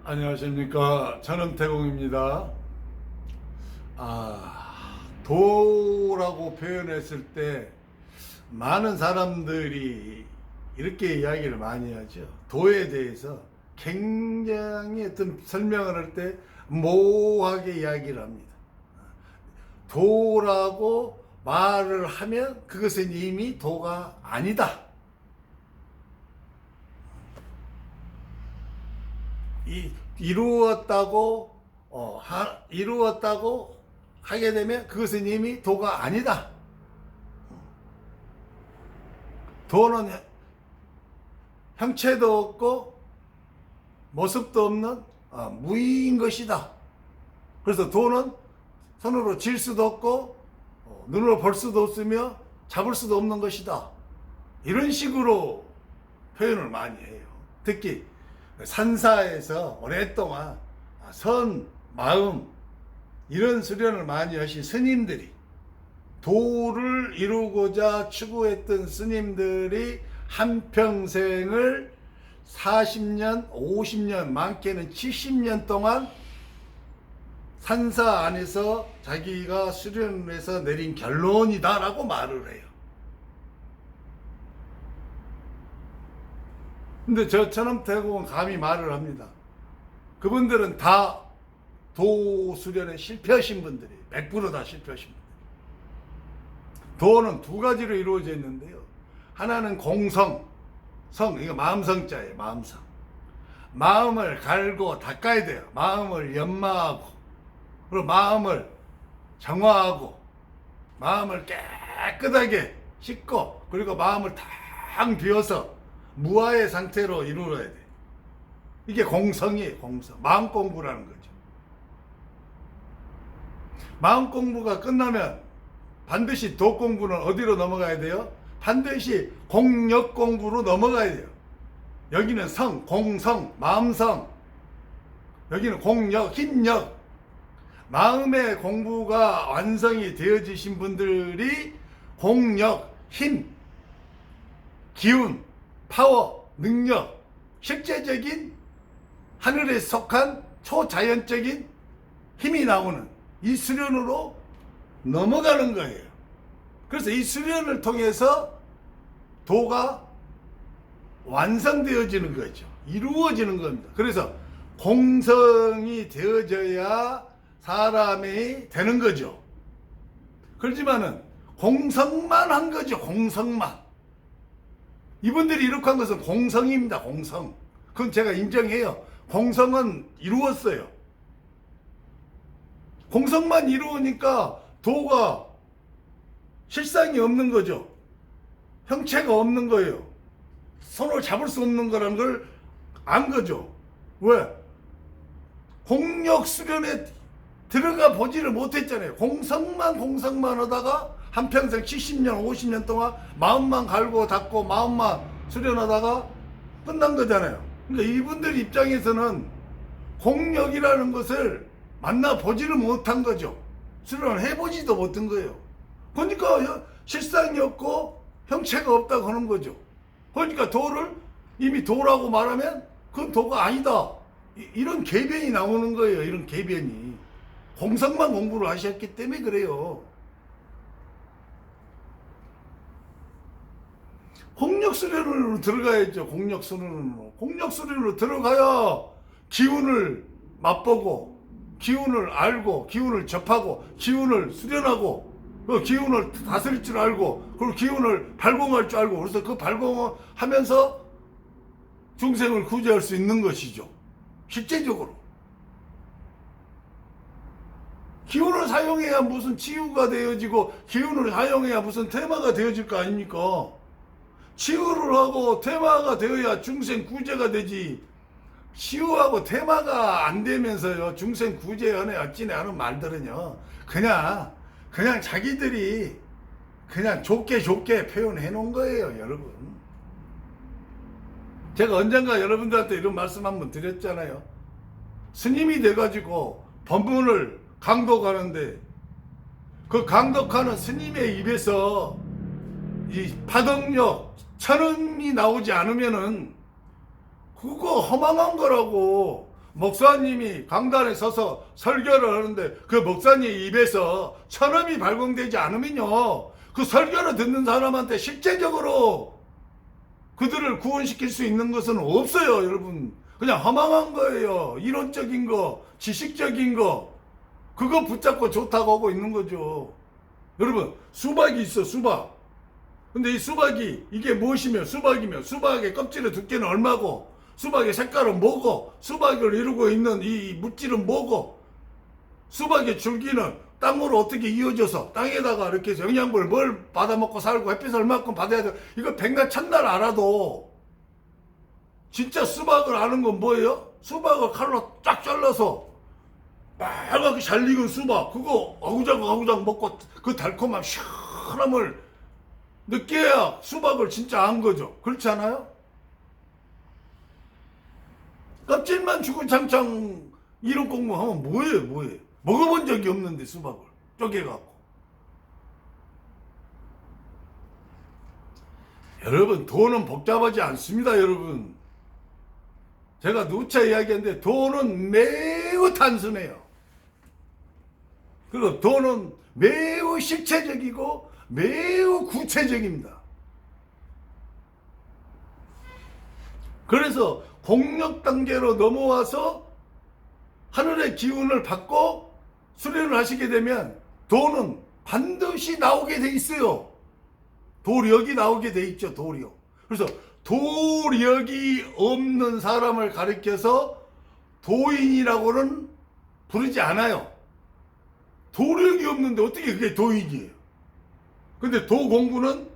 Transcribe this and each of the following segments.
안녕하십니까. 전원태공입니다. 도라고 표현했을 때 많은 사람들이 이렇게 이야기를 많이 하죠. 도에 대해서 굉장히 어떤 설명을 할 때 모호하게 이야기를 합니다. 도라고 말을 하면 그것은 이미 도가 아니다. 이루었다고 이루었다고 하게 되면 그것은 이미 도가 아니다. 도는 형체도 없고 모습도 없는 무의인 것이다. 그래서 도는 손으로 질 수도 없고 눈으로 볼 수도 없으며 잡을 수도 없는 것이다. 이런 식으로 표현을 많이 해요. 특히 산사에서 오랫동안 선, 마음 이런 수련을 많이 하신 스님들이, 도를 이루고자 추구했던 스님들이 한평생을 40년, 50년, 많게는 70년 동안 산사 안에서 자기가 수련을 해서 내린 결론이다 라고 말을 해요. 근데 저처럼 대부분 감히 말을 합니다. 그분들은 다 도수련에 실패하신 분들이 100% 다 실패하신 분들. 도는 두 가지로 이루어져 있는데요. 하나는 공성, 이거 마음성자예요. 마음성. 마음을 갈고 닦아야 돼요. 마음을 연마하고, 그리고 마음을 정화하고, 마음을 깨끗하게 씻고, 그리고 마음을 탁 비워서 무아의 상태로 이루어야 돼. 이게 공성이에요. 공성. 마음 공부라는 거죠. 마음 공부가 끝나면 반드시 도 공부는 어디로 넘어가야 돼요? 반드시 공력 공부로 넘어가야 돼요. 여기는 성, 공성, 마음성. 여기는 공력, 힘력. 마음의 공부가 완성이 되어지신 분들이 공력, 힘, 기운, 파워, 능력, 실제적인 하늘에 속한 초자연적인 힘이 나오는 이 수련으로 넘어가는 거예요. 그래서 이 수련을 통해서 도가 완성되어지는 거죠. 이루어지는 겁니다. 그래서 공성이 되어져야 사람이 되는 거죠. 그렇지만은 공성만 한 거죠. 공성만. 이분들이 이렇게 한 것은 공성입니다. 공성. 그건 제가 인정해요. 공성은 이루었어요. 공성만 이루으니까 도가 실상이 없는 거죠. 형체가 없는 거예요. 손을 잡을 수 없는 거라는 걸 안 거죠. 왜? 공력 수련에 들어가 보지를 못했잖아요. 공성만 하다가 한평생 70년, 50년 동안 마음만 갈고 닦고 마음만 수련하다가 끝난 거잖아요. 그러니까 이분들 입장에서는 공력이라는 것을 만나보지를 못한 거죠. 수련을 해보지도 못한 거예요. 그러니까 실상이 없고 형체가 없다고 하는 거죠. 그러니까 도를 이미 도라고 말하면 그건 도가 아니다. 이런 궤변이 나오는 거예요. 이런 궤변이. 공성만 공부를 하셨기 때문에 그래요. 공력 수련으로 들어가야죠. 공력 수련으로 들어가야 기운을 맛보고, 기운을 알고, 기운을 접하고, 기운을 수련하고, 그 기운을 다스릴 줄 알고, 그리고 기운을 발공할 줄 알고, 그래서 그 발공을 하면서 중생을 구제할 수 있는 것이죠. 실제적으로. 기운을 사용해야 무슨 치유가 되어지고, 기운을 사용해야 무슨 테마가 되어질 거 아닙니까? 치유를 하고 테마가 되어야 중생 구제가 되지. 치유하고 테마가 안 되면서요, 중생 구제하네 어찌네 하는 말들은요, 그냥 자기들이 그냥 좋게 표현해 놓은 거예요, 여러분. 제가 언젠가 여러분들한테 이런 말씀 한번 드렸잖아요. 스님이 돼가지고 법문을 강독하는데 그 강독하는 스님의 입에서 이 파덕력, 천음이 나오지 않으면은 그거 허망한 거라고. 목사님이 강단에 서서 설교를 하는데 그 목사님 입에서 천음이 발광되지 않으면요, 그 설교를 듣는 사람한테 실제적으로 그들을 구원시킬 수 있는 것은 없어요, 여러분. 그냥 허망한 거예요. 이론적인 거, 지식적인 거, 그거 붙잡고 좋다고 하고 있는 거죠. 여러분, 수박이 있어, 수박. 근데 이 수박이 이게 무엇이며 수박이며, 수박의 껍질의 두께는 얼마고, 수박의 색깔은 뭐고, 수박을 이루고 있는 이 물질은 뭐고, 수박의 줄기는 땅으로 어떻게 이어져서 땅에다가 이렇게 해서 영양분을 뭘 받아먹고 살고 햇빛을 얼마큼 받아야 돼. 이거 백날 천날 알아도 진짜 수박을 아는 건 뭐예요? 수박을 칼로 쫙 잘라서 빨갛게 잘 익은 수박, 그거 아구장 먹고 그 달콤함 시원함을 느껴야 수박을 진짜 안 거죠. 그렇지 않아요? 껍질만 주구장창 이런 공부하면 뭐예요? 먹어본 적이 없는데 수박을 쪼개갖고. 여러분, 돈은 복잡하지 않습니다. 여러분, 제가 누차 이야기했는데 돈은 매우 단순해요. 그리고 돈은 매우 실체적이고 매우 구체적입니다. 그래서 공력 단계로 넘어와서 하늘의 기운을 받고 수련을 하시게 되면 돈은 반드시 나오게 돼 있어요. 도력이 나오게 돼 있죠. 도력. 그래서 도력이 없는 사람을 가리켜서 도인이라고는 부르지 않아요. 도력이 없는데 어떻게 그게 도인이에요? 근데 도 공부는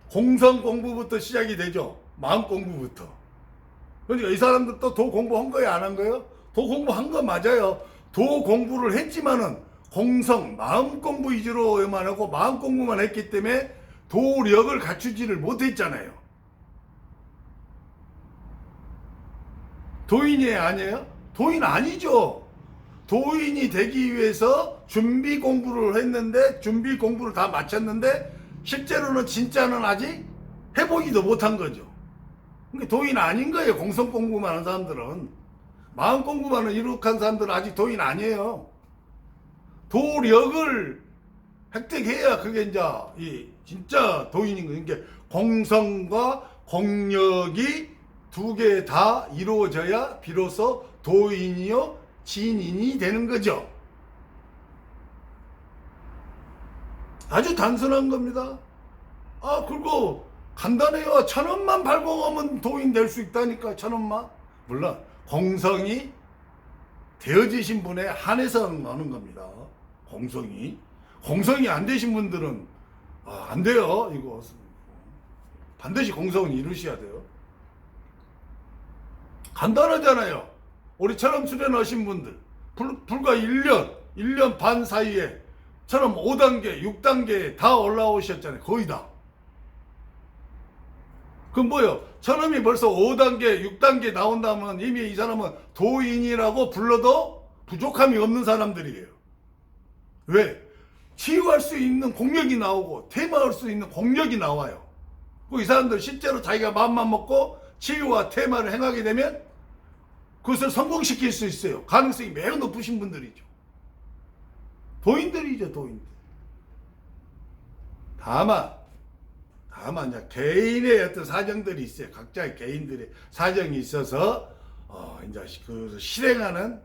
공성 공부부터 시작이 되죠. 마음 공부부터. 그러니까 이 사람들도 도 공부한 거예요, 안 한 거예요? 도 공부한 거 맞아요. 도 공부를 했지만은 공성, 마음 공부 위주로만 하고 마음 공부만 했기 때문에 도력을 갖추지를 못했잖아요. 도인이 아니에요? 도인 아니죠. 도인이 되기 위해서 준비 공부를 했는데, 준비 공부를 다 마쳤는데 실제로는 진짜는 아직 해보기도 못한 거죠. 그러니까 도인 아닌 거예요. 공성 공부만 하는 사람들은. 마음 공부만 이룩한 사람들은 아직 도인 아니에요. 도력을 획득해야 그게 이제 이 진짜 도인인 거예요. 그러니까 공성과 공력이 두 개 다 이루어져야 비로소 도인이요 진인이 되는 거죠. 아주 단순한 겁니다. 그리고 간단해요. 1,000원만 발공하면 도인 될 수 있다니까. 1,000원만. 물론 공성이 되어지신 분에 한해서 하는 겁니다. 공성이 안 되신 분들은 안 돼요. 이거 반드시 공성을 이루셔야 돼요. 간단하잖아요. 우리처럼 수련하신 분들 불과 1년 반 사이에 처럼 5단계, 6단계 다 올라오셨잖아요. 거의 다. 그럼 뭐요? 처음이 벌써 5단계, 6단계 나온다면 이미 이 사람은 도인이라고 불러도 부족함이 없는 사람들이에요. 왜? 치유할 수 있는 공력이 나오고 테마할 수 있는 공력이 나와요. 이 사람들 실제로 자기가 마음만 먹고 치유와 테마를 행하게 되면 그것을 성공시킬 수 있어요. 가능성이 매우 높으신 분들이죠. 도인들이죠, 도인들. 다만 이제 개인의 어떤 사정들이 있어요. 각자의 개인들의 사정이 있어서 이제 그 실행하는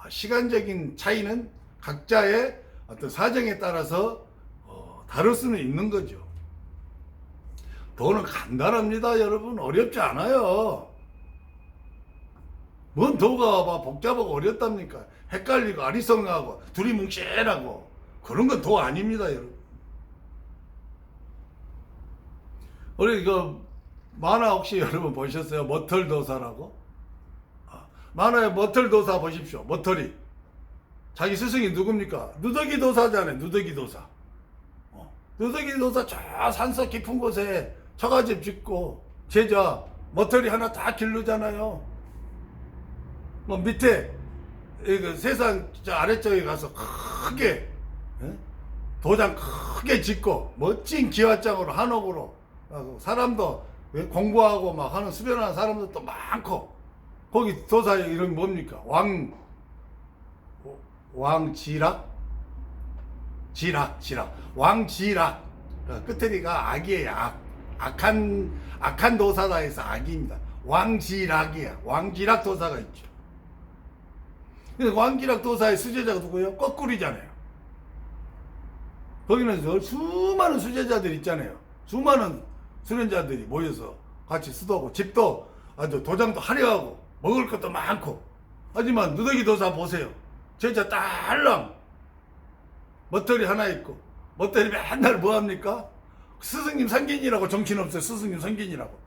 시간적인 차이는 각자의 어떤 사정에 따라서 다를 수는 있는 거죠. 도는 간단합니다, 여러분. 어렵지 않아요. 뭔 도가 막 복잡하고 어렵답니까? 헷갈리고 아리송하고 두리뭉실하고 그런 건 도 아닙니다, 여러분. 우리 그 만화 혹시 여러분 보셨어요? 머털도사라고? 만화의 머털도사 보십시오. 머털이 자기 스승이 누굽니까? 누더기도사잖아요. 누더기도사. 누더기도사 저 산속 깊은 곳에 처가집 짓고 제자 머털이 하나 다 기르잖아요. 밑에 그 세상 저 아래쪽에 가서 크게 도장 크게 짓고 멋진 기와장으로 한옥으로 사람도 공부하고 막 하는 수련하는 사람들도 많고 거기 도사의 이름이 뭡니까? 왕지락? 지락. 왕지락. 끝에리가 악이에요. 악한 도사다 해서 악입니다. 왕지락이야. 왕지락 도사가 있죠. 근데 왕지락 도사의 수제자가 누구예요? 거꾸리잖아요. 거기는 수많은 수제자들 있잖아요. 수많은 수련자들이 모여서 같이 수도하고 집도 아주 도장도 화려하고 먹을 것도 많고. 하지만 누더기 도사 보세요. 제자 딸랑 멋터리 하나 있고 멋터리 맨날 뭐합니까? 스승님 상견이라고 정신없어요. 스승님 상견이라고.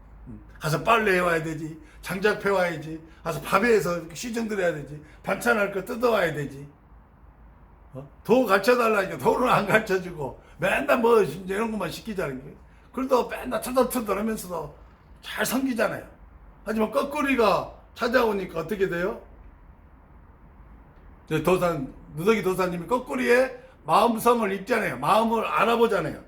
가서 빨래 해와야 되지. 장작 패와야지. 가서 밥에서 시중 들여야 되지. 반찬할 거 뜯어와야 되지. 도 가르쳐달라니까 도는 안 가르쳐주고 맨날 뭐 이런 것만 시키자는 게. 그래도 맨날 터덜터덜 하면서도 잘 섬기잖아요. 하지만 거꾸리가 찾아오니까 어떻게 돼요? 누더기 도사님이 거꾸리의 마음성을 읽잖아요. 마음을 알아보잖아요.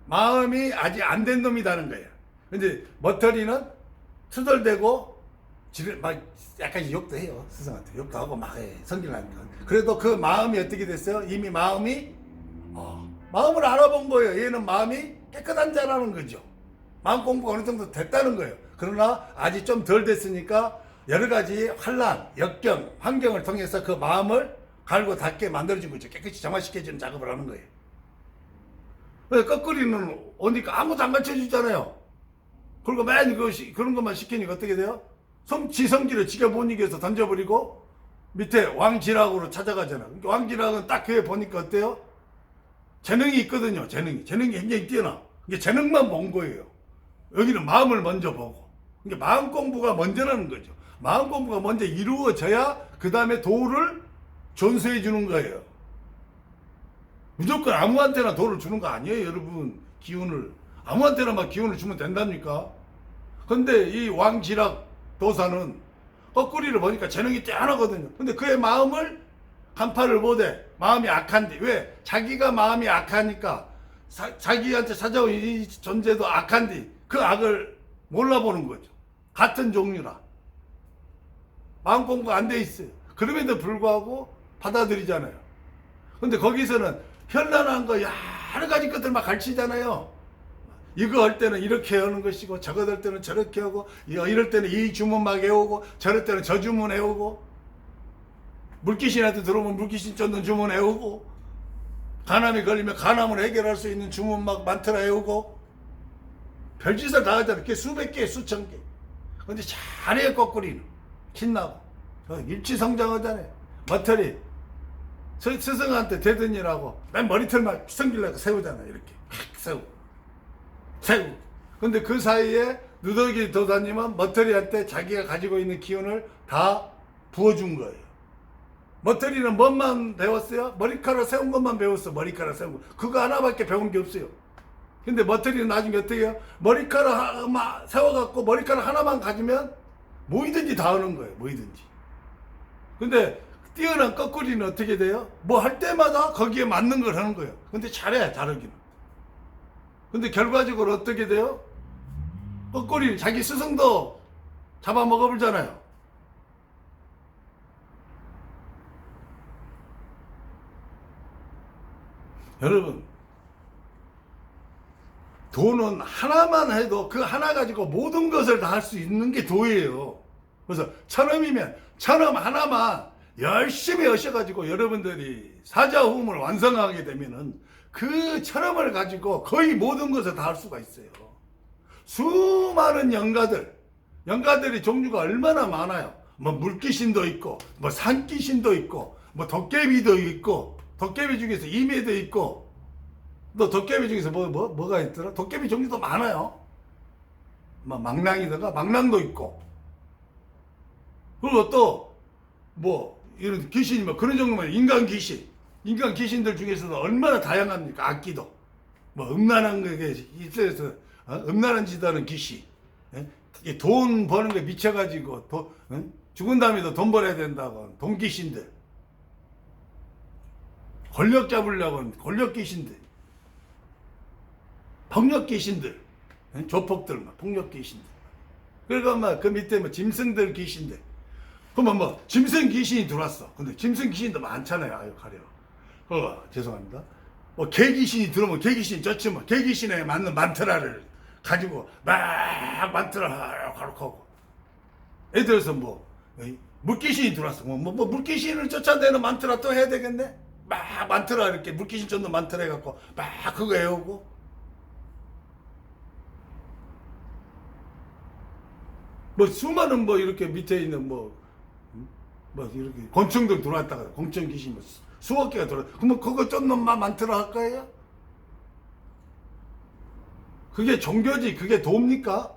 마음이 아직 안 된 놈이라는 거예요. 근데 머터리는 투덜대고 막 약간 욕도 해요. 스승한테 욕도 하고 막 해. 성질나니까. 그래도 그 마음이 어떻게 됐어요? 이미 마음을 알아본 거예요. 얘는 마음이 깨끗한 자라는 거죠. 마음 공부가 어느 정도 됐다는 거예요. 그러나 아직 좀 덜 됐으니까 여러 가지 환란, 역경, 환경을 통해서 그 마음을 갈고 닦게 만들어준 거죠. 깨끗이 정화시켜주는 작업을 하는 거예요. 거꾸리는 오니까 아무도 안 가르쳐주잖아요. 그리고 맨 그런 것만 시키니까 어떻게 돼요? 성질을 지가 못 이겨서 던져버리고 밑에 왕지락으로 찾아가잖아. 그러니까 왕지락은 딱 그에 보니까 어때요? 재능이 있거든요. 재능이 굉장히 뛰어나. 이게 재능만 본 거예요. 여기는 마음을 먼저 보고. 그러니까 마음 공부가 먼저라는 거죠. 마음 공부가 먼저 이루어져야 그 다음에 도를 전수해 주는 거예요. 무조건 아무한테나 도를 주는 거 아니에요, 여러분. 기운을. 아무한테나 막 기운을 주면 된답니까? 근데 이 왕지락 도사는 거꾸리를 보니까 재능이 뛰어나거든요. 근데 그의 마음을 간파를 못해. 마음이 악한데. 왜? 자기가 마음이 악하니까 자기한테 찾아온 이 존재도 악한데 그 악을 몰라보는 거죠. 같은 종류라. 마음 공부가 안 돼 있어요. 그럼에도 불구하고 받아들이잖아요. 근데 거기서는 현란한 거 여러 가지 것들 막 가르치잖아요. 이거 할 때는 이렇게 하는 것이고 저거 할 때는 저렇게 하고 이럴 때는 이 주문 막 외우고 저럴 때는 저 주문 외우고 물귀신한테 들어오면 물귀신 쫓는 주문 외우고 간암이 걸리면 간암을 해결할 수 있는 주문 막 많더라 외우고 별짓을 다 하잖아요. 그게 수백 개 수천 개. 근데 잘해요. 거꾸리는 신나고 일치성장하잖아요. 머터리 스승한테 대든이라고 맨 머리털만 성길라고 세우잖아요. 이렇게 세우고 근데 그 사이에 누더기 도사님은 머터리한테 자기가 가지고 있는 기운을 다 부어준 거예요. 머터리는 뭔만 배웠어요? 머리카락 세운 것만 배웠어. 머리카락 세운 거. 그거 하나밖에 배운 게 없어요. 근데 머터리는 나중에 어떻게 해요? 머리카락 세워갖고 머리카락 하나만 가지면 뭐이든지 다 하는 거예요. 뭐이든지. 근데 뛰어난 거꾸리는 어떻게 돼요? 뭐 할 때마다 거기에 맞는 걸 하는 거예요. 근데 잘해, 잘하기는. 근데 결과적으로 어떻게 돼요? 거꾸리 자기 스승도 잡아먹어버리잖아요. 여러분, 도는 하나만 해도 그 하나 가지고 모든 것을 다 할 수 있는 게 도예요. 그래서 천음이면 천음 하나만 열심히 하셔가지고 여러분들이 사자후음을 완성하게 되면은 그 천음을 가지고 거의 모든 것을 다 할 수가 있어요. 수많은 영가들이 종류가 얼마나 많아요. 뭐 물귀신도 있고, 뭐 산귀신도 있고, 뭐 도깨비도 있고, 도깨비 중에서 이매도 있고, 또 도깨비 중에서 뭐가 있더라? 도깨비 종류도 많아요. 뭐 망랑이다가 망랑도 있고, 그리고 또 뭐 이런 귀신이 뭐 그런 정도면 인간 귀신들 중에서도 얼마나 다양합니까? 악기도 뭐 음란한 게 있어서 음란한 짓 하는 귀신, 돈 버는 게 미쳐가지고 죽은 다음에도 돈 벌어야 된다고 돈 귀신들, 권력 잡으려고 권력 귀신들, 폭력 귀신들, 조폭들 막 폭력 귀신들. 그러니까 막 그 밑에 뭐 짐승들 귀신들, 그러면 뭐 짐승 귀신이 들어왔어. 근데 짐승 귀신도 많잖아요. 아유 가려. 죄송합니다. 뭐 개 귀신이 들어오면 개 귀신이 쫓으면 개 귀신에 맞는 만트라를 가지고 막 만트라 가르쳐고. 예를 들어서 뭐 물귀신이 들어왔어. 뭐 물귀신을 쫓아내는 만트라 또 해야 되겠네. 막 만트라 이렇게 물귀신 쫓는 만트라 해갖고 막 그거 외우고. 뭐 수많은 뭐 이렇게 밑에 있는 뭐 이렇게 곤충들 들어왔다가 곤충 귀신 뭐 수억 개가 들어. 그러면 그거 쫓는 만트라 할 거예요? 그게 종교지. 그게 도입니까?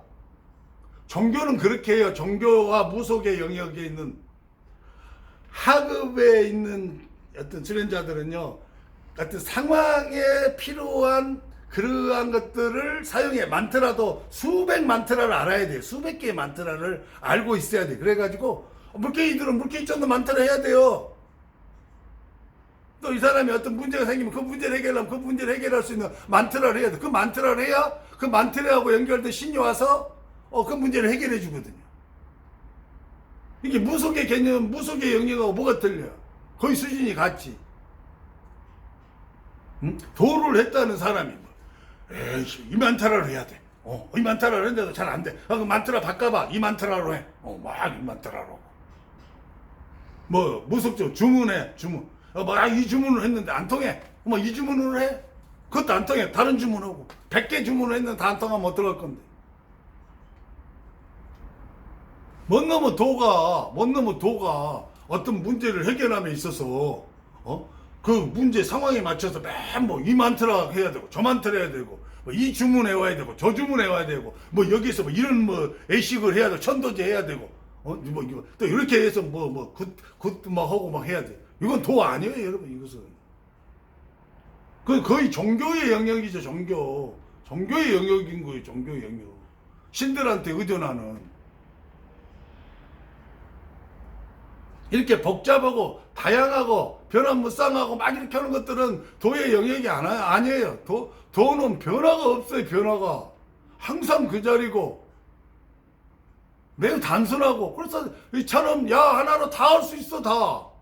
종교는 그렇게 해요. 종교와 무속의 영역에 있는 하급에 있는 어떤 수련자들은요, 어떤 상황에 필요한 그러한 것들을 사용해. 만트라도 수백 만트라를 알아야 돼요. 수백 개의 만트라를 알고 있어야 돼. 그래가지고 물개이들은 물개이 쫓는 만트라 해야 돼요. 또 이 사람이 어떤 문제가 생기면 그 문제를 해결하면 그 문제를 해결할 수 있는 만트라를 해야 돼. 그 만트라를 해야 그 만트라하고 연결된 신이 와서 그 문제를 해결해 주거든요. 이게 무속의 개념, 무속의 영역하고 뭐가 틀려요? 거의 수준이 같지. 응? 도를 했다는 사람이 에이씨, 이 만트라를 해야 돼. 이 만트라를 했는데도 잘 안 돼. 그 만트라 바꿔봐. 이 만트라로 해. 막 이 만트라로. 뭐 무속적 주문해. 주문. 이 주문을 했는데 안 통해. 이 주문을 해. 그것도 안 통해. 다른 주문하고 100개 주문을 했는데 다 안 통하면 어떡할 건데. 뭔 놈의 도가 어떤 문제를 해결함에 있어서 그 문제 상황에 맞춰서 맨 이 만트라 해야 되고 저 만트라 해야 되고 이 주문 해와야 되고 저 주문 해와야 되고 여기서 이런 애식을 해야 되고 천도제 해야 되고 또 이렇게 해서 굿 하고 막 해야 돼. 이건 도 아니에요, 여러분. 이것은 그 거의 종교의 영역이죠. 종교의 영역인 거예요. 종교의 영역. 신들한테 의존하는. 이렇게 복잡하고 다양하고 변화무쌍하고 막 이렇게 하는 것들은 도의 영역이 아니에요. 도는 변화가 없어요. 변화가 항상 그 자리고 매우 단순하고. 그래서 이처럼 야 하나로 다 할 수 있어. 다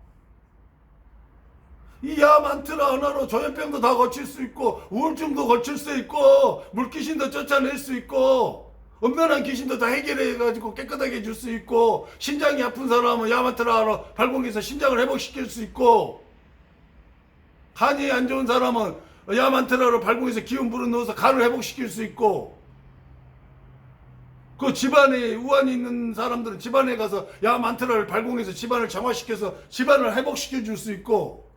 이 야 만트라 하나로 조현병도 다 고칠 수 있고 우울증도 고칠 수 있고 물귀신도 쫓아낼 수 있고 엄연한 귀신도 다 해결해가지고 깨끗하게 해줄 수 있고 심장이 아픈 사람은 야만트라로 발공해서 심장을 회복시킬 수 있고 간이 안 좋은 사람은 야만트라로 발공해서 기운 불어넣어서 간을 회복시킬 수 있고 그 집안에 우환이 있는 사람들은 집안에 가서 야만트라를 발공해서 집안을 정화시켜서 집안을 회복시켜 줄 수 있고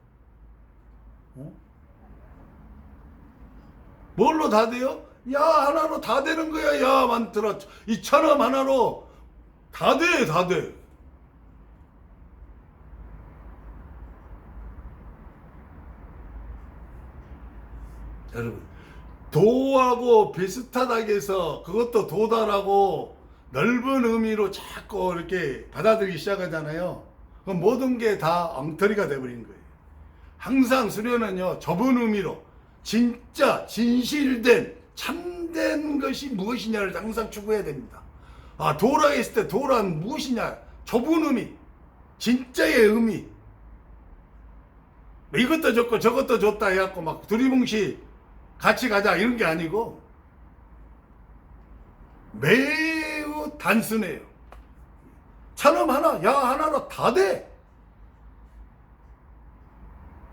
뭘로 다 돼요? 야 하나로 다 되는 거야. 야 만트라 이처럼 하나로 다 돼. 다 돼. 여러분 도하고 비슷하다고 해서 그것도 도다라고 넓은 의미로 자꾸 이렇게 받아들이기 시작하잖아요. 그럼 모든 게 다 엉터리가 돼버린 거예요. 항상 수련은요 좁은 의미로 진짜 진실된 참된 것이 무엇이냐를 항상 추구해야 됩니다. 도라 했을 때 도란 무엇이냐? 좁은 의미, 진짜의 의미. 이것도 좋고 저것도 좋다 해갖고 막 두리뭉실 같이 가자 이런 게 아니고 매우 단순해요. 차놈 하나, 야 하나로 다 돼.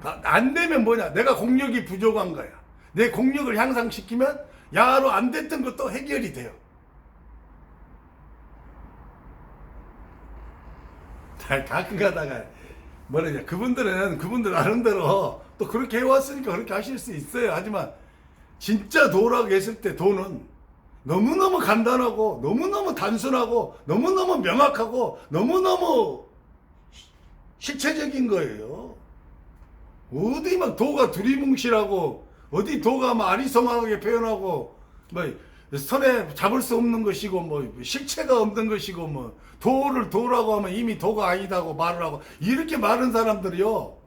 안 되면 뭐냐? 내가 공력이 부족한 거야. 내 공력을 향상시키면 야로 안 됐던 것도 해결이 돼요. 가끔 가다가 뭐라냐? 그분들 나름대로 또 그렇게 해왔으니까 그렇게 하실 수 있어요. 하지만 진짜 도라고 했을 때 도는 너무너무 간단하고 너무너무 단순하고 너무너무 명확하고 너무너무 실체적인 거예요. 어디 막 도가 두리뭉실하고 어디 도가 막 아리송하게 표현하고 손에 잡을 수 없는 것이고 실체가 없는 것이고 도를 도라고 하면 이미 도가 아니다고 말을 하고 이렇게 말하는 사람들이요.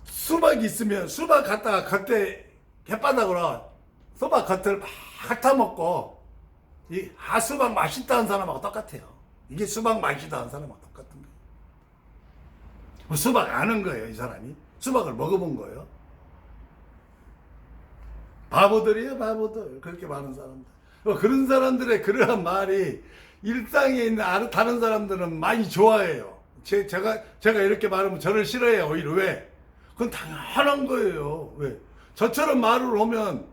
수박 있으면 수박 갖다가 겉에 햇바닥으로 수박 겉을 막 핥아먹고 수박 맛있다는 사람하고 똑같아요. 이게 수박 맛이다 한 사람하고 똑같은 거예요. 뭐 수박 아는 거예요, 이 사람이. 수박을 먹어본 거예요. 바보들이에요, 바보들. 그렇게 많은 사람들. 그런 사람들의 그러한 말이 일상에 있는 다른 사람들은 많이 좋아해요. 제가 이렇게 말하면 저를 싫어해요. 오히려 왜? 그건 당연한 거예요. 왜? 저처럼 말을 하면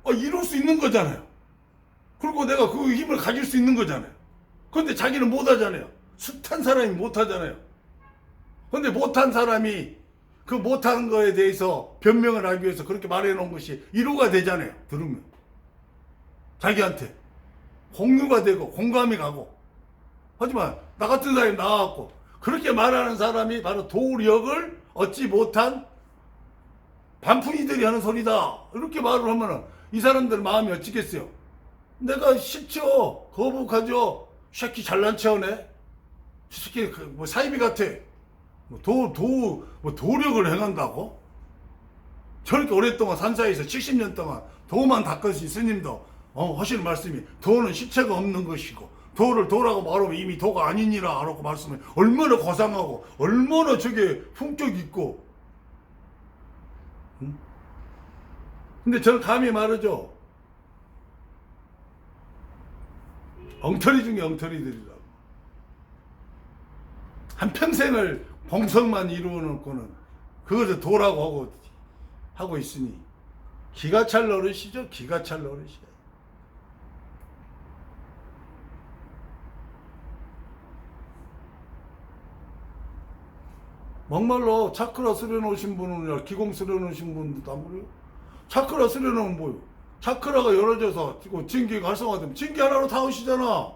이룰 수 있는 거잖아요. 그리고 내가 그 힘을 가질 수 있는 거잖아요. 그런데 자기는 못하잖아요. 숱한 사람이 못하잖아요. 그런데 못한 사람이 그 못한 거에 대해서 변명을 하기 위해서 그렇게 말해놓은 것이 위로가 되잖아요. 들으면 자기한테 공유가 되고 공감이 가고. 하지만 나 같은 사람이 나와갖고 그렇게 말하는 사람이 바로 도력을 얻지 못한 반푼이들이 하는 소리다, 이렇게 말을 하면은 이 사람들 마음이 어찌겠어요? 내가 싫죠, 거북하죠, 새끼 잘난 체하네, 새끼 뭐 사이비 같아, 도력을 행한다고? 저렇게 오랫동안 산사에서 70년 동안 도만 닦으신 스님도 하시는 말씀이 도는 실체가 없는 것이고 도를 도라고 말하면 이미 도가 아니니라 라고 말씀해. 얼마나 고상하고 얼마나 저게 품격 있고. 응? 근데 저는 감히 말하죠, 엉터리 중에 엉터리들이라고. 한평생을 봉성만 이루어놓고는 그것을 도라고 하고 있으니 기가 찰 노릇이죠. 기가 찰 노릇이에요. 막말로 차크라 수련오신 분은 기공 수련오신 분도 안 그래요? 차크라 수련은 뭐요? 차크라가 열어져서 진기가 활성화되면 진기 하나로 다 오시잖아.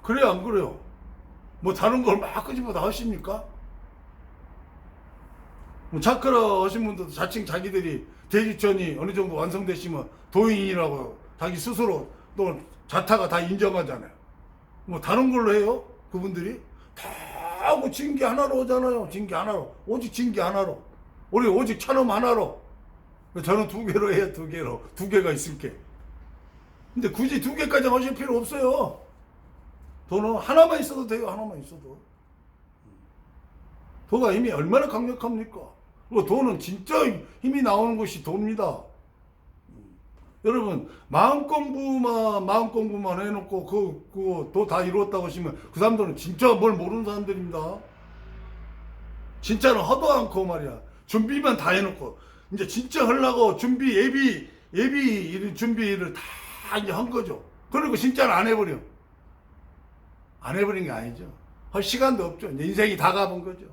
그래 안 그래요? 뭐 다른 걸 막 끄집어 다 하십니까? 뭐 차크라 하신 분들도 자칭 자기들이 대지천이 어느 정도 완성되시면 도인이라고 자기 스스로 또 자타가 다 인정하잖아요. 뭐 다른 걸로 해요? 그분들이? 다 하고 진기 하나로 오잖아요. 진기 하나로. 오직 진기 하나로. 우리 오직 찬음 하나로. 저는 2개로 해요. 2개로. 2개가 있을게. 근데 굳이 2개까지 하실 필요 없어요. 도는 하나만 있어도 돼요. 하나만 있어도. 도가 힘이 얼마나 강력합니까? 그리고 도는 진짜 힘이 나오는 것이 도입니다. 여러분, 마음 공부만 해놓고 도 다 이루었다고 하시면 그 사람들은 진짜 뭘 모르는 사람들입니다. 진짜는 허도 않고 말이야. 준비만 다 해놓고 이제 진짜 하려고 예비 준비를 다 이제 한 거죠. 그리고 진짜는 안 해버려. 안 해버린 게 아니죠. 할 시간도 없죠. 이제 인생이 다 가본 거죠.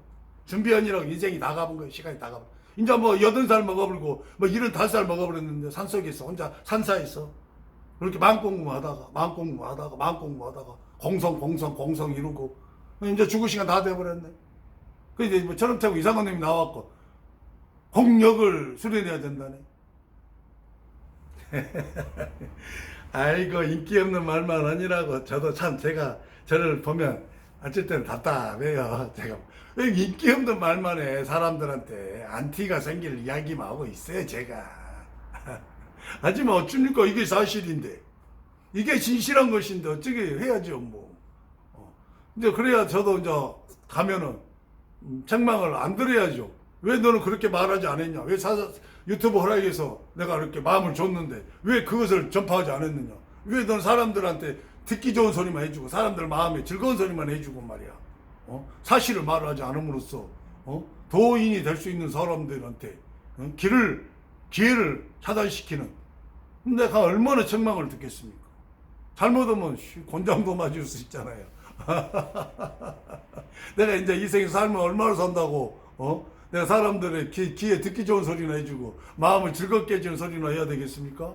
준비하느라고 인생이 다 가본 거예요. 시간이 다 가본. 이제 뭐 80살 먹어버리고 뭐 75살 먹어버렸는데 산속에서 혼자 산사에서 그렇게 마음 공부하다가 공성 이루고 이제 죽을 시간 다 돼버렸네. 그래서 이제 뭐 저런 타고 이상한님이 나왔고 공력을 수련해야 된다네. 아이고 인기 없는 말만 아니라고. 저도 참 제가 저를 보면 어쨌든 답답해요. 제가 인기 없는 말만 해. 사람들한테 안티가 생길 이야기만 하고 있어요 제가. 하지만 어쩝니까? 이게 사실인데, 이게 진실한 것인데 어쩌게 해야죠 뭐. 이제 그래야 저도 이제 가면은 책망을 안 들어야죠. 왜 너는 그렇게 말하지 않았냐? 왜 유튜브 허락에서 내가 이렇게 마음을 줬는데 왜 그것을 전파하지 않았느냐? 왜 너는 사람들한테 듣기 좋은 소리만 해주고 사람들 마음에 즐거운 소리만 해주고 말이야. 사실을 말하지 않음으로써 도인이 될 수 있는 사람들한테 기회를 차단시키는. 내가 얼마나 책망을 듣겠습니까? 잘못하면 곤장도 맞을 수 있잖아요. 내가 이제 이 생에 살면 얼마나 산다고 내가 사람들의 귀에 듣기 좋은 소리나 해주고 마음을 즐겁게 해주는 소리나 해야 되겠습니까?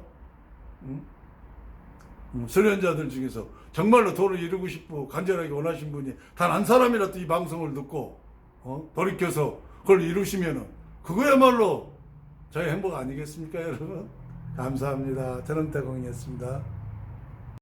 수련자들 중에서 정말로 도를 이루고 싶고 간절하게 원하신 분이 단 한 사람이라도 이 방송을 듣고 돌이켜서 그걸 이루시면은 그거야말로 저의 행복 아니겠습니까 여러분? 감사합니다. 전원태공이었습니다.